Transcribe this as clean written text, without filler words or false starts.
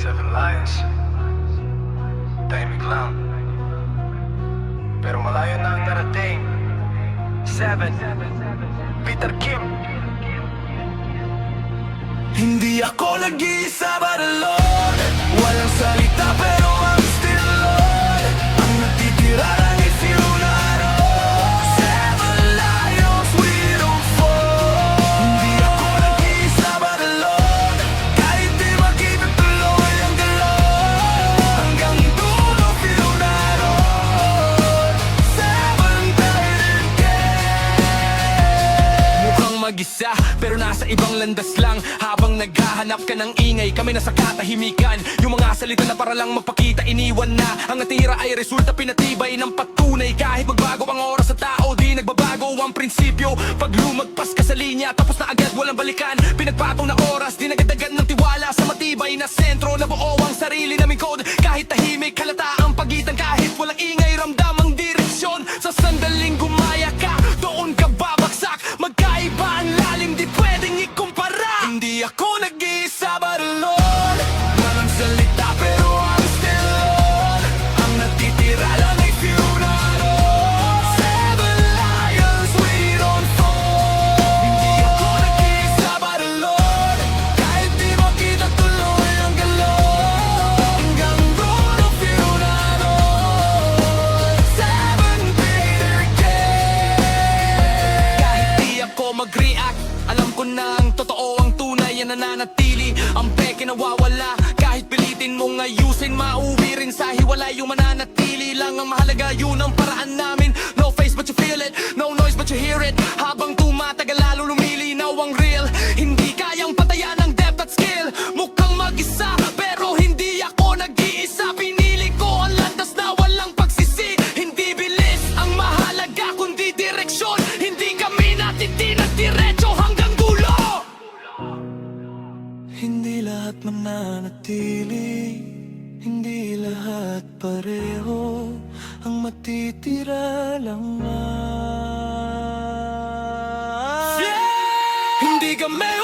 Seven Lions, tahimik lang, pero malayo na ang narating. Seven, Peter Kim. Hindi ako nag-iisa but alone. Walang salita pero I'm still alone. Ang natitira lang is you na roon. Seven lions, we don't fall. Hindi ako nag-iisa but alone. Kahit di makita tuloy ang galaw. Hanggang dulo feel na roon. Seven Titan Gang. Mukhang mag-isa pero nasa ibang landas lang. Habang naghahanap ka ng ingay, kami nasa katahimikan. Yung mga salita na para lang magpakita, iniwan na. Ang natira ay resulta pinatibay ng patunay. Kahit magbago ang oras sa tao, di nagbabago ang prinsipyo. Pag lumagpas ka sa linya, tapos na agad walang balikan. Pinagpatong na oras, di nagadagan ng tiwala sa matibay na sentro. Nabuo ang sarili naming code. Kahit tahimik, halata ang pagitan. Kahit walang ingay, ramdam ang direksyon. Sa sandaling gumaya ka, doon ka babagsak. Magkaiba ang lalim, di pwedeng ikumpara. Hindi ako nag-iisa but alone. Walang salita pero I'm still alone. Ang natitira lang ay few na roon. Seven lions, we don't fall. Hindi ako nag-iisa but alone. Kahit di makita tuloy ang galaw. Hanggang dulo few na roon. Seven Peter Gang. Kahit di ako mag-react, alam ko na ang totoo, ang tunay ang nananatili. Ang peke nawawala, kahit pilitin mong ayusin, mauwi rin sa hiwalay. Yung mananatili lang ang mahalaga, yun ang paraan namin. No face but you feel it, no noise but you hear it. Habang tumatagal lalo lumilinaw ang real. Hindi kayang patayan ng depth at skill. Mukhang mag-isa pero hindi ako nag-iisa. Pinili ko ang landas na walang pagsisi. Hindi bilis ang mahalaga kundi direksyon. Hindi kami natitinag diretso hanggang dulo. Hindi lahat mananatili, hindi lahat pareho. Ang matitira lang ay hindi kami